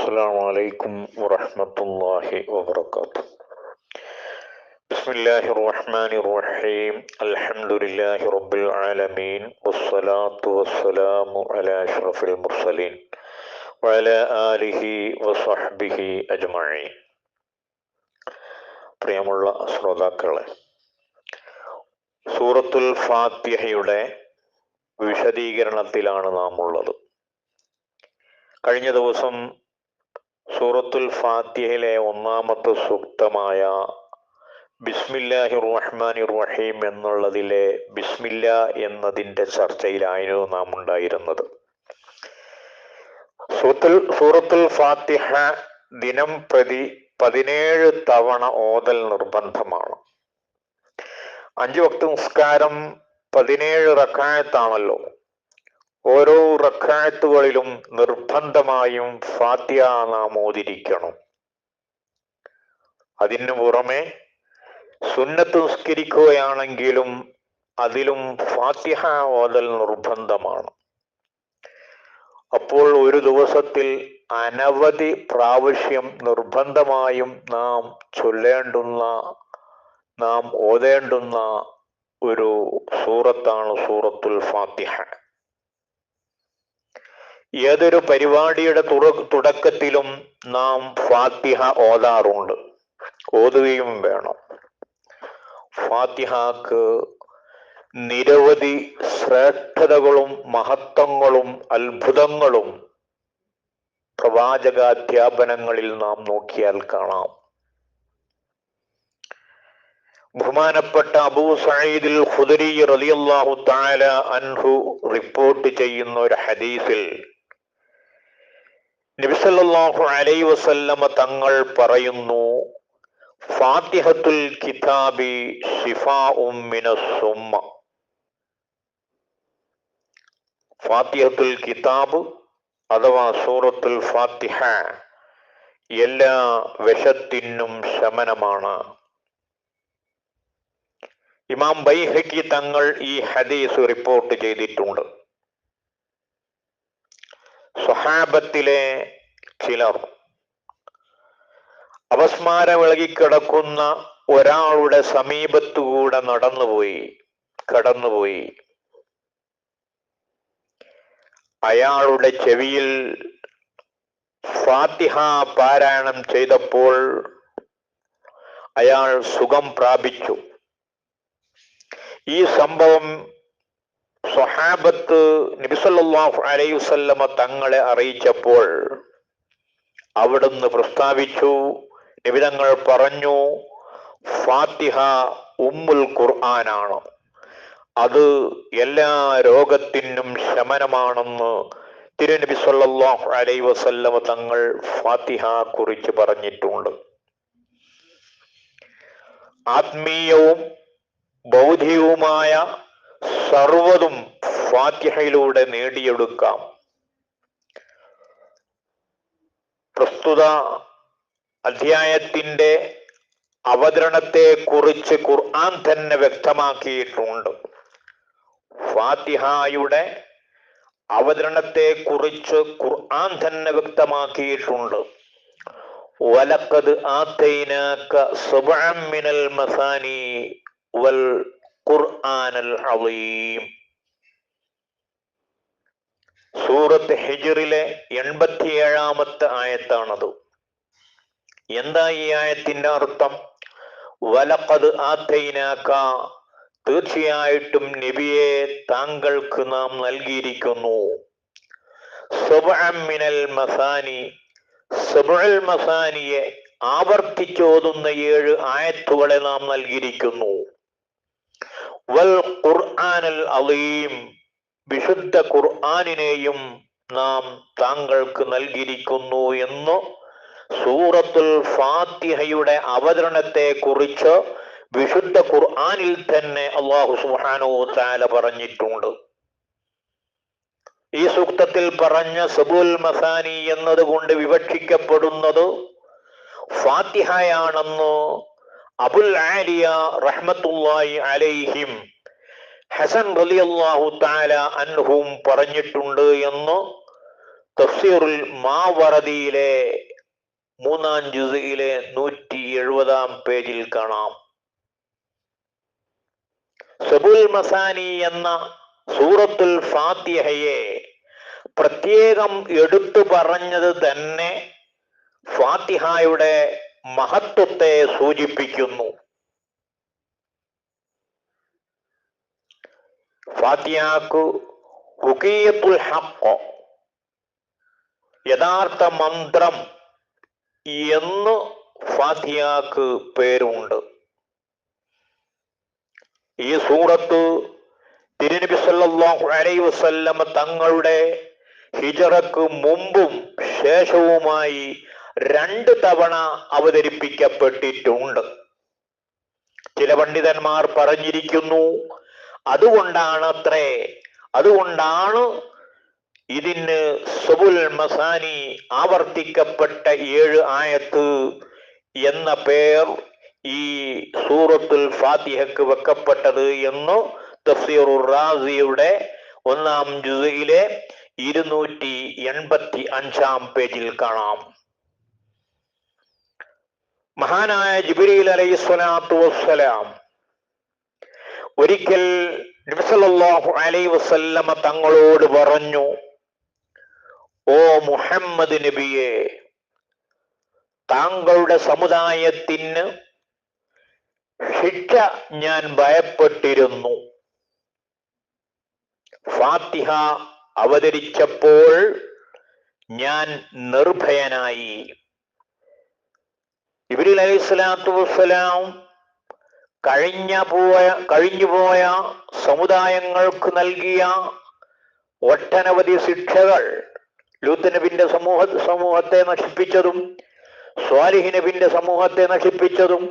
السلام عليكم ورحمة الله وبركاته. بسم الله الرحمن الرحيم. الحمد لله رب العالمين والصلاة والسلام على أشرف المرسلين وعلى آله وصحبه أجمعين. പ്രിയമുള്ള ശ്രോതാക്കളെ, സൂറത്തുൽ ഫാത്തിഹയുടെ വിശദീകരണത്തിലാണ് നാം ഉള്ളത്. കഴിഞ്ഞ ദിവസം സൂറത്തുൽ ഫാത്തിഹയിലെ ഒന്നാമത്തെ സൂക്തമായ ബിസ്മില്ലാഹിർ റഹ്മാനിർ റഹീം എന്നുള്ളതിലെ ബിസ്മില്ല എന്നതിൻ്റെ ചർച്ചയിലായിരുന്നു നാം ഉണ്ടായിരുന്നത്. സൂറത്തുൽ ഫാത്തിഹ ദിനം പ്രതി 17 തവണ ഓതൽ നിർബന്ധമാണ്. 5 വക്ത് നിസ്കാരം 17 റക്അത്താണല്ലോ. ഓരോ റക്അത്തുകളിലും നിർബന്ധമായും ഫാത്തിഹ നാം ഓതിരിക്കണം. അതിനു പുറമെ സുന്നത്ത് നിസ്കരിക്കുകയാണെങ്കിലും അതിലും ഫാത്തിഹ ഓതൽ നിർബന്ധമാണ്. അപ്പോൾ ഒരു ദിവസത്തിൽ അനവധി പ്രാവശ്യം നിർബന്ധമായും നാം ഓതേണ്ടുന്ന ഒരു സൂറത്താണ് സൂറത്തുൽ ഫാത്തിഹ. ഏതൊരു പരിപാടിയുടെ തുടക്കത്തിലും നാം ഫാത്തിഹ ഓതാറുണ്ട്, ഓതുകയും വേണം. ഫാത്തിഹക്ക് നിരവധി ശ്രേഷ്ഠതകളും മഹത്വങ്ങളും അത്ഭുതങ്ങളും പ്രവാചകാധ്യാപനങ്ങളിൽ നാം നോക്കിയാൽ കാണാം. ബഹുമാനപ്പെട്ട അബൂ സഈദുൽ ഖുദരി റളിയല്ലാഹു തആല അൻഹു റിപ്പോർട്ട് ചെയ്യുന്ന ഒരു ഹദീസിൽ നബി സല്ലല്ലാഹു അലൈഹി വസല്ലമ തങ്ങൾ പറയുന്നു, ഫാത്തിഹത്തുൽ കിതാബി ശിഫാഉം മിനസ് സുമ്മ. ഫാത്തിഹത്തുൽ കിതാബ് അഥവാ സൂറത്തുൽ ഫാത്തിഹ എല്ലാ വിഷത്തിനും ശമനമാണ്. ഇമാം ബൈഹഖി തങ്ങൾ ഈ ഹദീസ് റിപ്പോർട്ട് ചെയ്തിട്ടുണ്ട്. സ്വഹാബത്തിലെ ചിലർ അപസ്മാരമിളകിക്കിടക്കുന്ന ഒരാളുടെ സമീപത്തുകൂടെ കടന്നുപോയി. അയാളുടെ ചെവിയിൽ ഫാത്തിഹ പാരായണം ചെയ്തപ്പോൾ അയാൾ സുഖം പ്രാപിച്ചു. ഈ സംഭവം സ്വഹാബത്ത് നബി സല്ലല്ലാഹു അലൈഹി വസല്ലമ തങ്ങളെ അറിയിച്ചപ്പോൾ അവിടുന്ന് പ്രസ്താവിച്ചു, നബി തങ്ങൾ പറഞ്ഞു, ഫാത്തിഹ ഉമ്മുൽ ഖുർആനാണ്, അത് എല്ലാ രോഗത്തിനും ശമനമാണെന്ന് തിരുനബി സല്ലല്ലാഹു അലൈഹി വസല്ലമ തങ്ങൾ ഫാത്തിഹ കുറിച്ച് പറഞ്ഞിട്ടുണ്ട്. ആത്മീയവും ബൗദ്ധികവുമായ സർവ്വതും ഫാത്തിഹയിലൂടെ നേടിയെടുക്കാം. പ്രസ്തുത അധ്യായത്തിന്റെ അവതരണത്തെ കുറിച്ച് ഖുർആൻ തന്നെ വ്യക്തമാക്കിയിട്ടുണ്ട്. ഫാത്തിഹയുടെ അവതരണത്തെ കുറിച്ച് ഖുർആൻ തന്നെ വ്യക്തമാക്കിയിട്ടുണ്ട്. വലഖദ് ആതൈനാക സബ്അൻ മിനൽ മസാനി വൽ ഖുർആനൽ അളീം. സൂറത്ത് ഹിജ്റിലെ 87-ാമത്തെ ആയത്താണത്. എന്താ ഈ ആയത്തിന്റെ അർത്ഥം? വലഖദ് ആതൈനാക, തീർച്ചയായിട്ടും നബിയെ താങ്കൾക്ക് നാം നൽകിയിരിക്കുന്നു. സബ്അൻ മിനൽ മസാനി, സബ്ഉൽ മസാനിയെ ആവർത്തിച്ചോതുന്ന 7 ആയത്തുകളെ നാം നൽകിയിരിക്കുന്നു. വൽ ഖുർആനൽ അളീം, വിശുദ്ധ ഖുർആനിനെയും നാം താങ്കൾക്ക് നൽകിയിരിക്കുന്നു എന്ന് സൂറത്തുൽ ഫാത്തിഹയുടെ അവതരണത്തെ കുറിച്ച് വിശുദ്ധ ഖുർആനിൽ തന്നെ അല്ലാഹു സുബ്ഹാനഹു വ തആല പറഞ്ഞിട്ടുണ്ട്. ഈ സൂക്തത്തിൽ പറഞ്ഞ സബുൽ മസാനി എന്നതുകൊണ്ട് വിവക്ഷിക്കപ്പെടുന്നത് ഫാത്തിഹയാണെന്ന് അബുൽ ആലിയ റഹ്മത്തുള്ളാഹി അലൈഹിം ഹസൻ റളിയല്ലാഹു തആല അൻഹും പറഞ്ഞിട്ടുണ്ട് എന്ന് തഫ്സീറുൽ മാവറദിയിലെ 3-ാം ജുസിലെ 170-ാം പേജിൽ കാണാം. സബുൽ മസാനി എന്ന സൂറത്തുൽ ഫാത്തിഹയെ പ്രത്യേകം എടുത്തു പറഞ്ഞത് തന്നെ ഫാത്തിഹയുടെ മഹത്വത്തെ സൂചിപ്പിക്കുന്നു. ഫാത്തിഹക്ക് റുഖിയത്തുൽ ഹഖ്, യഥാർത്ഥ മന്ത്രം എന്ന് ഫാത്തിഹക്ക് പേരുണ്ട്. ഈ സൂറത്ത് തിരുനബി സല്ലല്ലാഹു അലൈഹി വസല്ലം തങ്ങളുടെ ഹിജറക്ക് മുമ്പും ശേഷവുമായി 2 തവണ അവതരിപ്പിക്കപ്പെട്ടിട്ടുണ്ട്. ചില പണ്ഡിതന്മാർ പറഞ്ഞിരിക്കുന്നു, അതുകൊണ്ടാണ് ഇതിന് സബുൽ മസാനി ആവർത്തിക്കപ്പെട്ട 7 ആയത്ത് എന്ന പേർ ഈ സൂറത്തുൽ ഫാത്തിഹക്ക് വെക്കപ്പെട്ടത് എന്ന് തഫ്സീറുർ റാസിയുടെ 1-ാം ജുസിലെ 285-ാം പേജിൽ കാണാം. മഹാനായ ജിബ്രീൽ അലൈഹിസ്സലാത്തു വസ്സലാം ഒരിക്കൽ നബി സല്ലല്ലാഹു അലൈഹി വസല്ലമ തങ്ങളോട് പറഞ്ഞു, ഓ മുഹമ്മദ് നബിയെ, താങ്കളുടെ സമുദായത്തിന് ശിക്ഷ ഞാൻ ഭയപ്പെട്ടിരുന്നു. ഫാത്തിഹ അവതരിച്ചപ്പോൾ ഞാൻ നിർഭയനായി. ജിബ്രീൽ അലൈഹിസ്സലാത്തു വസ്സലാം കഴിഞ്ഞുപോയ സമുദായങ്ങൾക്ക് നൽകിയ ഒട്ടനവധി ശിക്ഷകൾ, ലൂത്ത് നബിന്റെ സമൂഹത്തെ നശിപ്പിച്ചതും സ്വാലിഹ് നബിന്റെ സമൂഹത്തെ നശിപ്പിച്ചതും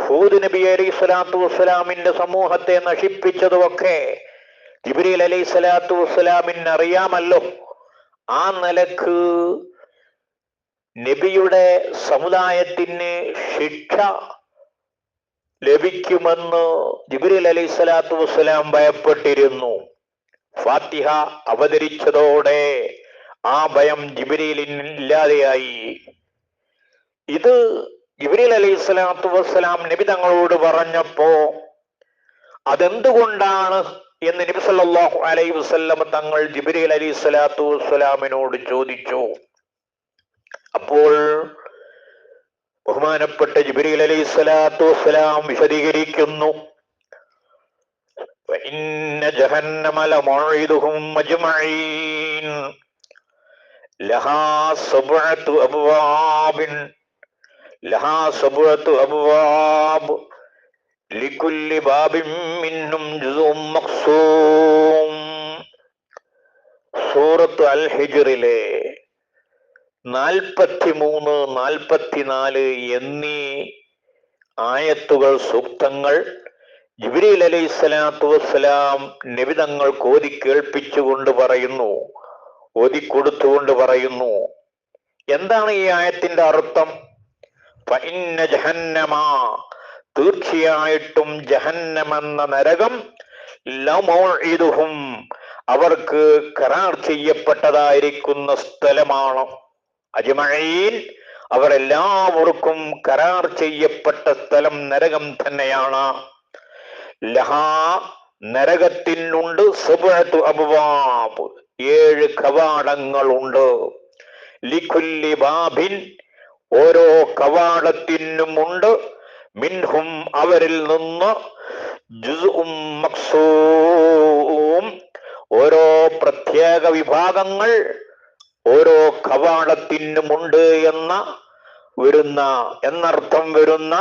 ഹൂദ് നബി അലൈഹിസ്സലാത്തു വസ്സലാമിന്റെ സമൂഹത്തെ നശിപ്പിച്ചതുമൊക്കെ ജിബ്രീൽ അലൈഹിസ്സലാത്തു വസ്സലാമിന് അറിയാമല്ലോ. ആ നിലക്ക് നബിയുടെ സമുദായത്തിന് ശിക്ഷ ലഭിക്കുമെന്ന് ജിബ്രീൽ അലൈഹിസ്സലാത്തു വസ്സലാം ഭയപ്പെട്ടിരുന്നു. ഫാത്തിഹ അവതരിച്ചതോടെ ആ ഭയം ജിബ്രീലിന് ഇല്ലാതെയായി. ഇത് ജിബ്രീൽ അലൈഹിസ്സലാത്തു വസ്സലാം നബി തങ്ങളോട് പറഞ്ഞപ്പോ അതെന്തുകൊണ്ടാണ് എന്ന് നബി സല്ലല്ലാഹു അലൈഹി വസല്ലം തങ്ങൾ ജിബ്രീൽ അലൈഹിസ്സലാത്തു വസ്സലാമിനോട് ചോദിച്ചു. അപ്പോൾ ബഹുമാനപ്പെട്ട ജിബ്രീൽ അലൈഹിസ്സലാത്തു വസ്സലാം വിശദീകരിക്കുന്നു, ഇന്ന ജഹന്നമ ലമൗഇദുഹും അജ്മഈൻ ലഹാ സബ്അതു അബ്വാബ് ലികുല്ലി ബാബിൻ മിൻഹും ജുസുഉം മഖ്സൂം. സൂറത്ത് അൽ ഹിജ്റിലെ 43, 44 എന്നീ ആയത്തുകൾ, സൂക്തങ്ങൾ ജിബ്രീൽ അലൈഹിസ്സലാത്തു വസ്സലാം നബി തങ്ങൾക്ക് ഓതി കേൾപ്പിച്ചുകൊണ്ട് പറയുന്നു, ഓതിക്കൊടുത്തുകൊണ്ട് പറയുന്നു. എന്താണ് ഈ ആയത്തിന്റെ അർത്ഥം? ഫഇന്ന ജഹന്നമ, തീർച്ചയായിട്ടും ജഹന്നമെന്ന നരകം, ലമൗഇദുഹും, അവർക്ക് കരാർ ചെയ്യപ്പെട്ടതായിരിക്കുന്ന സ്ഥലമാണ്. അജ്മഈൻ, അവർ എല്ലാവർക്കും കരാർ ചെയ്യപ്പെട്ട സ്ഥലം നരകം തന്നെയാണ്. ലഹാ, നരകത്തിനുണ്ട്, സബ്അതു അബ്വാബ്, 7 കവാടങ്ങളുണ്ട്. ലികുല്ലി ബാബിൻ, ഓരോ കവാടത്തിനുമുണ്ട്, മിൻഹും, അവരിൽ നിന്ന്, ജുസുഉം മഖ്സൂം, ഓരോ പ്രത്യേക വിഭാഗങ്ങൾ ഓരോ കവാടത്തിനുമുണ്ട് എന്നർത്ഥം വരുന്ന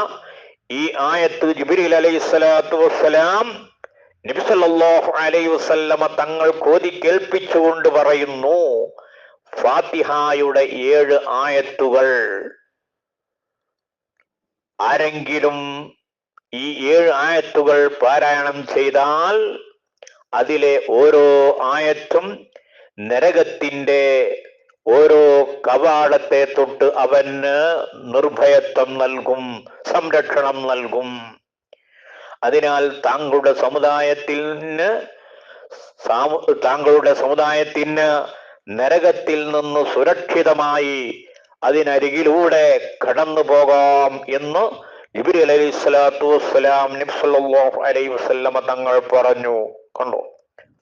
ഈ ആയത്ത് ജിബ്രീൽ അലൈഹിസ്സലാത്തു വസ്സലാം നബി സല്ലല്ലാഹു അലൈഹി വസല്ലമ തങ്ങൾ ഓതി കേൾപ്പിച്ചുകൊണ്ട് പറയുന്നു, ഫാത്തിഹയുടെ 7 ആയത്തുകൾ ആരെങ്കിലും ഈ 7 ആയത്തുകൾ പാരായണം ചെയ്താൽ അതിലെ ഓരോ ആയത്തും നരകത്തിന്റെ ഓരോ കവാടത്തെ തൊട്ട് അവന് നിർഭയത്വം നൽകും, സംരക്ഷണം നൽകും. അതിനാൽ താങ്കളുടെ സമുദായത്തിന് നരകത്തിൽ നിന്ന് സുരക്ഷിതമായി അതിനരികിലൂടെ കടന്നു പോകാം എന്ന് ജിബ്രീൽ അലൈഹിസ്സലാത്തു വസ്സലാം നബി സല്ലല്ലാഹു അലൈഹി വസല്ലമ തങ്ങൾ പറഞ്ഞു. കണ്ടോ,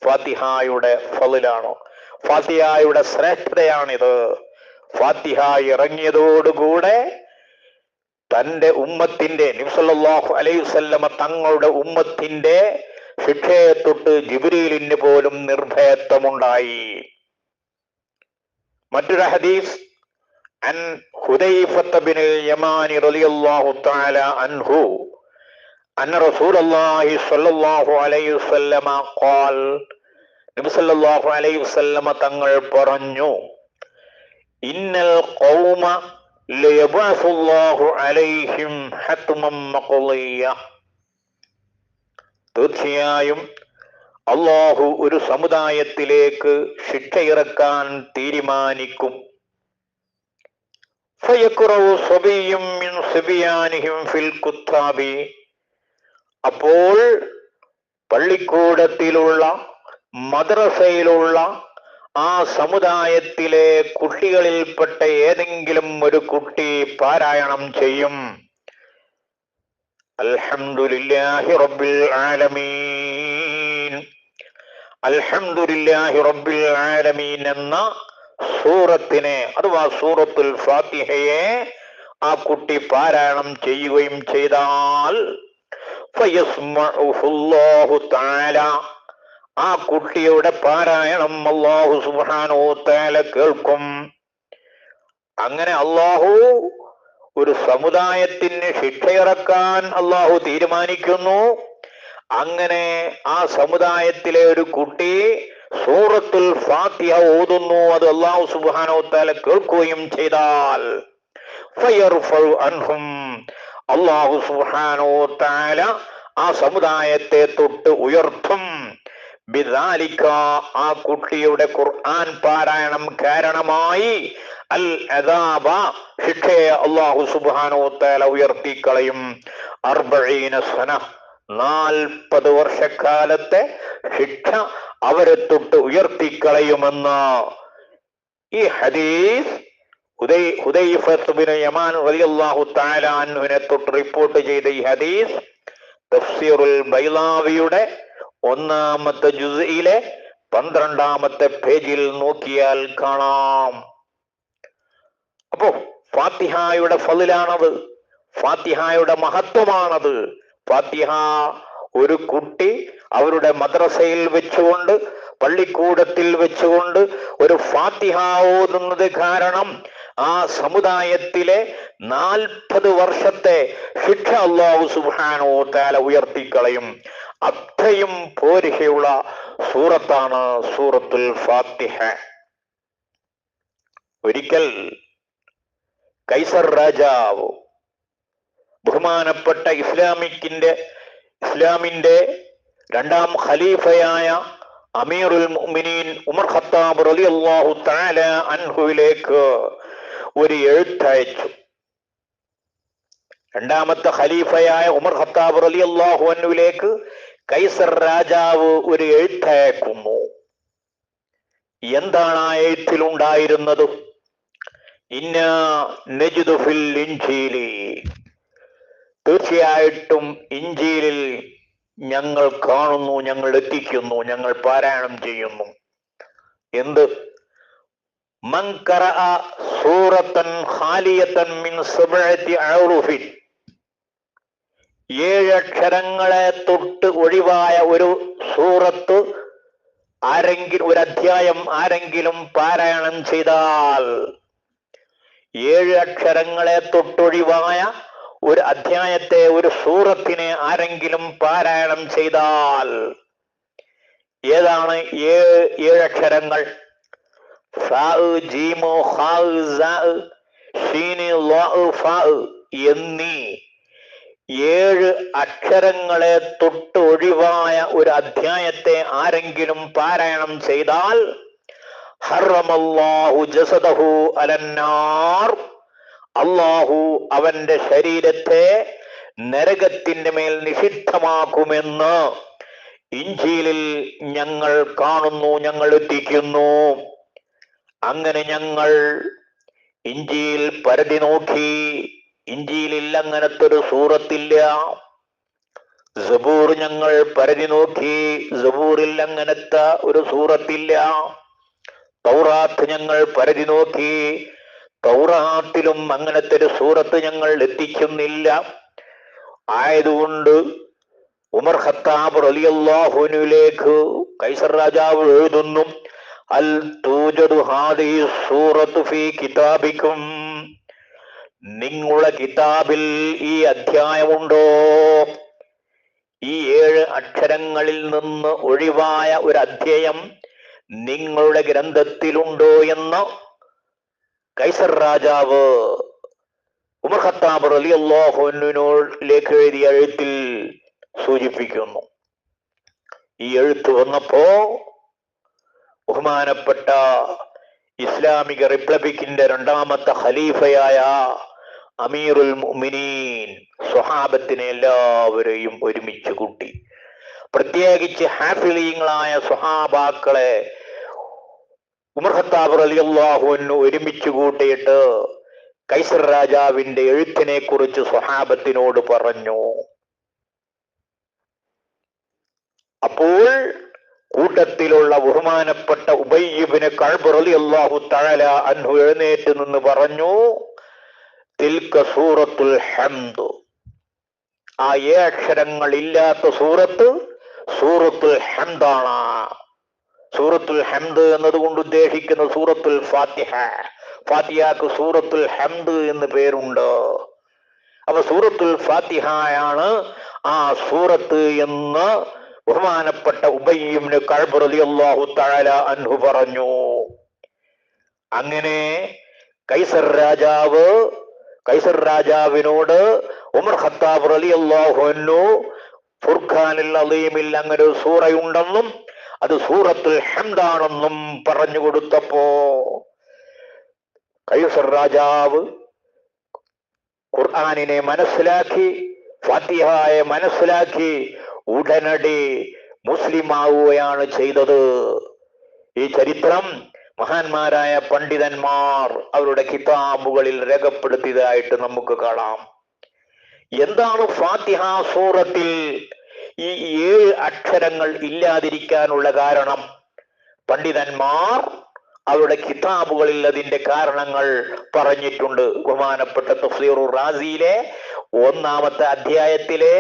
ഫാത്തിഹയുടെ ഫളിലാണ്, ഫാത്തിഹയുടെ ശ്രേഷ്ഠതയാണിത്. ഫാത്തിഹ ഇറങ്ങിയതോടുകൂടെ തന്റെ ഉമ്മത്തിന്റെ, നബി സല്ലല്ലാഹു അലൈഹി വസല്ലമ തങ്ങളുടെ ഉമ്മത്തിന്റെ ശിക്ഷയെ തൊട്ട് ജിബ്രീലിന് പോലും നിർഭയത്വമുണ്ടായി. മറ്റൊരു ഹദീസ് അൻ ഹുദൈഫത്ത് ബിനുൽ യമാനി റളിയല്ലാഹു തആല അൻഹു അന്ന റസൂലുള്ളാഹി സ്വല്ലല്ലാഹു അലൈഹി വസല്ലമ ഖാൽ, നബി സല്ലല്ലാഹു അലൈഹി വസല്ലമ തങ്ങൾ പറഞ്ഞു, ഇന്നൽ ഖൗമ ലയബഅസുല്ലാഹു അലൈഹിം ഹത്മൻ മഖ്ളിയ, തീർച്ചയായും അല്ലാഹു ഒരു സമുദായത്തിലേക്ക് ശിക്ഷയിറക്കാൻ തീരുമാനിക്കും. ഫയഖ്റഉ സബിയ്യും മിൻ സിബിയാനിഹിം ഫിൽ കുത്താബി, അപ്പോൾ പള്ളിക്കൂടത്തിലുള്ള മദ്രസയിലുള്ള ആ സമുദായത്തിലെ കുട്ടികളിൽപ്പെട്ട ഏതെങ്കിലും ഒരു കുട്ടി പാരായണം ചെയ്യും, അൽഹംദുലില്ലാഹി റബ്ബിൽ ആലമീൻ, അൽഹംദുലില്ലാഹി റബ്ബിൽ ആലമീൻ എന്ന സൂറത്തിനെ അഥവാ സൂറത്തുൽ ഫാത്തിഹയെ ആ കുട്ടി പാരായണം ചെയ്യുകയും ചെയ്താൽ ഫയസ്മഉഹുല്ലാഹു തആല, ആ കുട്ടിയുടെ പാരായണം അല്ലാഹു സുബ്ഹാനഹു വ തആല കേൾക്കും. അങ്ങനെ അല്ലാഹു ഒരു സമുദായത്തിന് ശിക്ഷയിറക്കാൻ അല്ലാഹു തീരുമാനിക്കുന്നു. അങ്ങനെ ആ സമുദായത്തിലെ ഒരു കുട്ടി സൂറത്തുൽ ഫാത്തിഹ ഓതുന്നു, അത് അല്ലാഹു സുബ്ഹാനഹു വ തആല കേൾക്കുകയും ചെയ്താൽ ഫയർഫഉ അൻഹും, അല്ലാഹു സുബ്ഹാനഹു വ തആല ആ സമുദായത്തെ തൊട്ട് ഉയർത്തും. ബിദാലിക, ആ കുട്ടിയുടെ ഖുർആൻ പാരായണം കാരണമായി അൽ അദാബ, ശിക്ഷയെ അല്ലാഹു സുബ്ഹാനഹു വ തആല ഉയർത്തിക്കളയും. 40 സന, 40 വർഷക്കാലത്തെ ശിക്ഷ അവരെ തൊട്ട് ഉയർത്തിക്കളയുമെന്ന് ഈ ഹദീസ് ഹുദൈഫത്ത് ബിൻ യമാൻ റളിയല്ലാഹു തആല അൻഹുവിനെ തൊട്ട് റിപ്പോർട്ട് ചെയ്ത ഈ ഹദീസ് തഫ്സീറുൽ ബൈളാവിയുടെ 1-ാമത്തെ ജുസ്ഇലെ 12-ാമത്തെ പേജിൽ നോക്കിയാൽ കാണാം. അപ്പോ ഫാത്തിഹയുടെ ഫളിലാണത്, ഫാത്തിഹയുടെ മഹത്വമാണത്. ഫാത്തിഹ ഒരു കുട്ടി അവരുടെ മദ്രസയിൽ വെച്ചുകൊണ്ട്, പള്ളിക്കൂടത്തിൽ വെച്ചുകൊണ്ട് ഒരു ഫാത്തിഹ ഓതുന്നത് കാരണം ആ സമുദായത്തിലെ 40 വർഷത്തെ ശിക്ഷ അല്ലാഹു സുബ്ഹാനഹു വ തആല ഉയർത്തിക്കളയും. അത്രയും പോരിശയുള്ള സൂറത്താണ് സൂറത്തുൽ ഫാത്തിഹ. ഒരിക്കൽ കൈസർ രാജാവ്, ബഹുമാനപ്പെട്ട ഇസ്ലാമിന്റെ 2-ാം ഖലീഫയായ അമീറുൽ മുഅ്മിനീൻ ഉമർ ഖത്താബ് റളിയല്ലാഹു തആല അൻഹുവിലേക്ക് ഒരു എഴുത്തയച്ചു. 2-ാമത്തെ ഖലീഫയായ ഉമർ ഖത്താബ് റളിയല്ലാഹു അൻഹുവിലേക്ക് കൈസർ രാജാവ് ഒരു എഴുത്തയക്കുന്നു. എന്താണ് ആ എഴുത്തിലുണ്ടായിരുന്നത്? ഇന്നാ നജ്ദു ഫിൽ ഇൻജീലി, തീർച്ചയായിട്ടും ഇൻജീലിൽ ഞങ്ങൾ കാണുന്നു, ഞങ്ങൾ എത്തിക്കുന്നു, ഞങ്ങൾ പാരായണം ചെയ്യുന്നു. എന്ത്? മൻ ഖറഅ സൂറത്തൻ ഖാലിയതൻ മിൻ 7 അഹ്റുഫിൻ, 7 അക്ഷരങ്ങളെ തൊട്ട് ഒഴിവായ ഒരു സൂറത്ത് ഒരു അധ്യായം ആരെങ്കിലും പാരായണം ചെയ്താൽ, 7 അക്ഷരങ്ങളെ തൊട്ടൊഴിവായ ഒരു അധ്യായത്തെ, ഒരു സൂറത്തിനെ ആരെങ്കിലും പാരായണം ചെയ്താൽ, ഏതാണ് 7 അക്ഷരങ്ങൾ? ഫാ, ജീമു, ഹാ, സാ, ഷീൻ, ലാ, ഫാ എന്നീ 7 അക്ഷരങ്ങളെ തൊട്ട് ഒഴിവായ ഒരു അധ്യായത്തെ ആരെങ്കിലും പാരായണം ചെയ്താൽ ഹറമല്ലാഹു ജസദഹു അലന്നാർ, അല്ലാഹു അവന്റെ ശരീരത്തെ നരകത്തിന്റെ മേൽ നിഷിദ്ധമാക്കുമെന്ന് ഇൻജീലിൽ ഞങ്ങൾ കാണുന്നു, ഞങ്ങൾ എത്തിക്കുന്നു. അങ്ങനെ ഞങ്ങൾ ഇഞ്ചിയിൽ പരതി നോക്കി. ഇഞ്ചിയിൽ അങ്ങനത്തെ ഒരു സൂറത്തില്ല. സബൂർ ഞങ്ങൾ പരതി നോക്കി. സബൂറിൽ അങ്ങനത്തെ ഒരു സൂറത്തില്ല. തൗറാത്ത് ഞങ്ങൾ പരതി നോക്കി. തൗറാത്തിലും അങ്ങനത്തെ ഒരു സൂറത്ത് ഞങ്ങൾ എത്തിക്കുന്നില്ല. ആയതുകൊണ്ട് ഉമർ ഖത്താബ് റളിയല്ലാഹു അൻഹുവിലേക്ക് കൈസർ രാജാവ് എഴുതുന്നു, അൽ തൂജദു ഹാദിഹി സൂറത്തു ഫീ കിതാബിക്കും, നിങ്ങളുടെ കിതാബിൽ ഈ അധ്യായമുണ്ടോ? ഈ 7 അക്ഷരങ്ങളിൽ നിന്ന് ഒഴിവായ ഒരു അധ്യായം നിങ്ങളുടെ ഗ്രന്ഥത്തിലുണ്ടോ എന്ന് കൈസർ രാജാവ് ഉമർ ഖത്താബ് റളിയല്ലാഹു അൻഹുവിലേക്ക് എഴുതിയ എഴുത്തിൽ സൂചിപ്പിക്കുന്നു. ഈ എഴുത്ത് വന്നപ്പോ ബഹുമാനപ്പെട്ട ഇസ്ലാമിക റിപ്പബ്ലിക്കിന്റെ 2ാമത്തെ ഖലീഫയായ അമീറുൽ മുഅ്മിനീൻ സ്വഹാബത്തിനെ എല്ലാവരെയും ഒരുമിച്ച് കൂട്ടി. പ്രത്യേകിച്ച് ഹാഫിളീങ്ങളായ സ്വഹാബാക്കളെ ഉമർ ഖത്താബ് റളിയല്ലാഹു അൻഹു ഒരുമിച്ച് കൂട്ടിയിട്ട് കൈസർ രാജാവിന്റെ എഴുത്തിനെ കുറിച്ച് സ്വഹാബത്തിനോട് പറഞ്ഞു. അപ്പോൾ കൂട്ടത്തിലുള്ള ബഹുമാനപ്പെട്ട ഉബയ്യ് ഇബ്നു കഅബ് റളിയല്ലാഹു തആല അൻഹു എഴുന്നേറ്റ് നിന്ന് പറഞ്ഞു, തിൽക സൂറത്തുൽ ഹംദ്, ആ 7 അക്ഷരങ്ങൾ ഇല്ലാത്ത സൂറത്ത് സൂറത്തുൽ ഹംദാണ്. സൂറത്തുൽ ഹംദ് എന്നതുകൊണ്ട് ഉദ്ദേശിക്കുന്ന സൂറത്തുൽ ഫാത്തിഹ. ഫാത്തിഹക്ക് സൂറത്തുൽ ഹംദ് എന്ന് പേരുണ്ട്. അപ്പൊ സൂറത്തുൽ ഫാത്തിഹയാണ് ആ സൂറത്ത് എന്ന് ബഹുമാനപ്പെട്ട ഉബയ്യ് ഇബ്നു കഅബ് റളിയല്ലാഹു തആല അൻഹു പറഞ്ഞു. അങ്ങനെ കൈസർ രാജാവിനോട് ഉമർ ഖത്താബ് റളിയല്ലാഹു അൻഹു ഫുർഖാനിൽ അലീമിൽ അങ്ങനെ ഒരു സൂറയുണ്ടെന്നും അത് സൂറത്തുൽ ഹംദാണെന്നും പറഞ്ഞു കൊടുത്തപ്പോ കൈസർ രാജാവ് ഖുർആനിനെ മനസ്സിലാക്കി, ഫാത്തിഹയെ മനസ്സിലാക്കി ഉടനടി മുസ്ലിം ആവുകയാണ് ചെയ്തത്. ഈ ചരിത്രം മഹാന്മാരായ പണ്ഡിതന്മാർ അവരുടെ കിതാബുകളിൽ രേഖപ്പെടുത്തിയതായിട്ട് നമുക്ക് കാണാം. എന്താണ് ഫാത്തിഹ സൂറത്തിൽ ഈ 7 അക്ഷരങ്ങൾ ഇല്ലാതിരിക്കാനുള്ള കാരണം? പണ്ഡിതന്മാർ അവരുടെ കിതാബുകളിൽ അതിന്റെ കാരണങ്ങൾ പറഞ്ഞിട്ടുണ്ട്. ബഹുമാനപ്പെട്ട തഫ്സീറുർ റാസിയിലെ 1ാമത്തെ അധ്യായത്തിലെ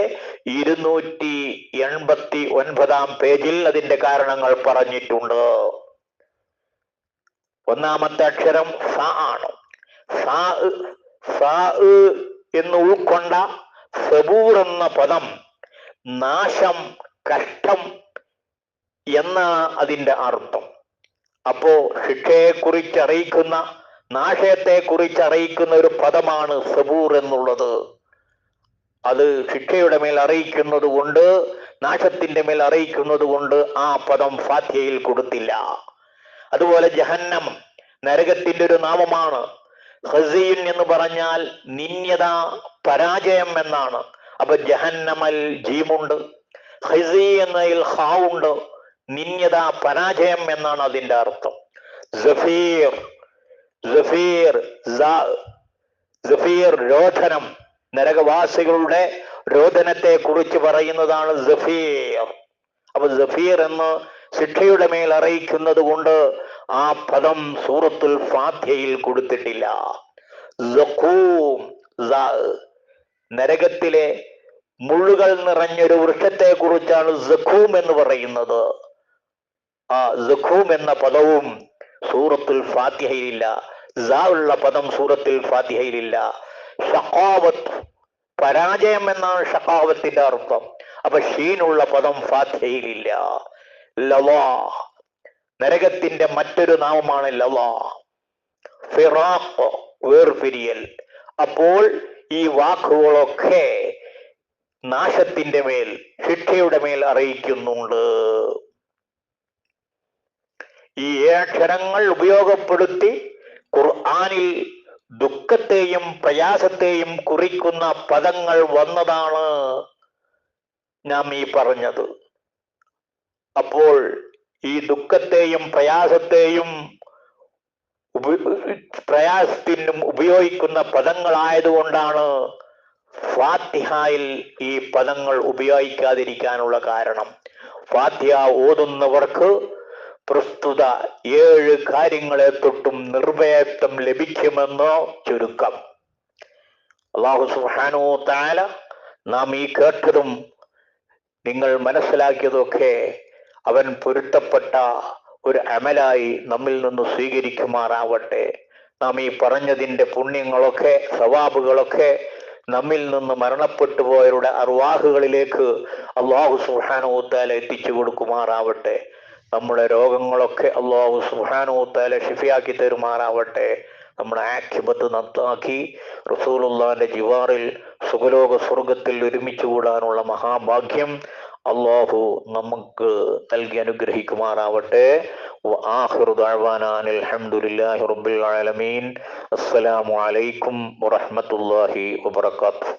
289 പേജിൽ അതിന്റെ കാരണങ്ങൾ പറഞ്ഞിട്ടുണ്ട്. 1ാമത്തെ അക്ഷരം ഫ ആണ്. ഫ എന്ന് ഉൾക്കൊണ്ട സബൂർ എന്ന പദം നാശം, കഷ്ടം എന്നാണ് അതിന്റെ അർത്ഥം. അപ്പോ ശിക്ഷയെ കുറിച്ച് അറിയിക്കുന്ന, നാശത്തെ കുറിച്ച് അറിയിക്കുന്ന ഒരു പദമാണ് സബൂർ എന്നുള്ളത്. അത് ശിക്ഷയുടെ മേൽ അറിയിക്കുന്നത് കൊണ്ട്, നാശത്തിന്റെ മേൽ അറിയിക്കുന്നത് കൊണ്ട് ആ പദം ഫാത്തിഹയിൽ കൊടുത്തില്ല. അതുപോലെ ജഹന്നം നരകത്തിന്റെ ഒരു നാമമാണ്. ഖസീൻ എന്ന് പറഞ്ഞാൽ നിന്യത, പരാജയം എന്നാണ്. അപ്പൊ ജഹന്നമൽ ജീമുണ്ട്, ഖസീ എന്നതിൽ ഹാവുണ്ട്, നിന്യത, പരാജയം എന്നാണ് അതിന്റെ അർത്ഥം. സഫീർ രോധനം, നരകവാസികളുടെ രോധനത്തെ കുറിച്ച് പറയുന്നതാണ് സഫീർ. അപ്പൊ സഫീർ എന്ന് ശിക്ഷയുടെ മേൽ അറിയിക്കുന്നത് കൊണ്ട് ആ പദം സൂറത്തുൽ ഫാത്തിഹയിൽ കൊടുത്തിട്ടില്ല. നരകത്തിലെ മുള്ളുകൾ നിറഞ്ഞൊരു വൃക്ഷത്തെ കുറിച്ചാണ് സഖൂം എന്ന് പറയുന്നത്. ആ സഖൂം എന്ന പദവും സൂറത്തുൽ ഫാത്തിഹയിലില്ല. ഉള്ള പദം സൂറത്തുൽ ഫാത്തിഹയിലില്ല. ഷഖാവത്ത്, പരാജയം എന്നാണ് ഷഖാവത്തിന്റെ അർത്ഥം. അപ്പൊ ഷീനുള്ള പദം ഫാത്തിഹയിലില്ല. ലളാ, നരകത്തിന്റെ മറ്റൊരു നാമമാണ് ലളാ. ഫിറാഖ്, വേർപിരിയൽ. അപ്പോൾ ഈ വാക്കുകളൊക്കെ നാശത്തിന്റെ മേൽ, ശിക്ഷയുടെ മേൽ അറിയിക്കുന്നുണ്ട്. ഈ 7 അക്ഷരങ്ങൾ ഉപയോഗപ്പെടുത്തി ഖുർആനിൽ ദുഃഖത്തെയും പ്രയാസത്തെയും കുറിക്കുന്ന പദങ്ങൾ വന്നതാണ് നാം ഈ പറഞ്ഞത്. അപ്പോൾ ഈ ദുഃഖത്തെയും പ്രയാസത്തെയും പ്രയാസത്തിനും ഉപയോഗിക്കുന്ന പദങ്ങളായതുകൊണ്ടാണ് ഫാത്തിഹയിൽ ഈ പദങ്ങൾ ഉപയോഗിക്കാതിരിക്കാനുള്ള കാരണം. ഫാത്തിഹ ഓതുന്നവർക്ക് പ്രസ്തുത 7 കാര്യങ്ങളെ തൊട്ടും നിർഭയത്വം ലഭിക്കുമെന്ന് ചുരുക്കം. അല്ലാഹു സുബ്ഹാനഹു വ തആല നാം ഈ കേട്ടതും നിങ്ങൾ മനസ്സിലാക്കിയതൊക്കെ അവൻ പൊരുത്തപ്പെട്ട ഒരു അമലായി നമ്മിൽ നിന്ന് സ്വീകരിക്കുമാറാവട്ടെ. നാം ഈ പറഞ്ഞതിൻ്റെ പുണ്യങ്ങളൊക്കെ സവാബുകളൊക്കെ നമ്മിൽ നിന്ന് മരണപ്പെട്ടു പോയവരുടെ അർവാഹുകളിലേക്ക് അല്ലാഹു സുബ്ഹാനഹു വ തആല എത്തിച്ചു കൊടുക്കുമാറാവട്ടെ. നമ്മുടെ രോഗങ്ങളൊക്കെ അല്ലാഹു സുബ്ഹാനഹു വ തആല ശിഫയാക്കി തരുമാറാവട്ടെ. നമ്മുടെ ആഖിബത്ത് നന്നാക്കി റസൂലുള്ളാഹിന്റെ ജിവാറിൽ സുഖലോക സ്വർഗത്തിൽ ഒരുമിച്ച് കൂടാനുള്ള മഹാഭാഗ്യം അല്ലാഹു നമുക്ക് നൽകി അനുഗ്രഹിക്കുമാറാവട്ടെ. വആഖിറു ദഅ്വാനാ അൽഹംദുലില്ലാഹി റബ്ബിൽ ആലമീൻ. അസ്സലാമു അലൈക്കും വറഹ്മത്തുള്ളാഹി വബറകാതുഹു.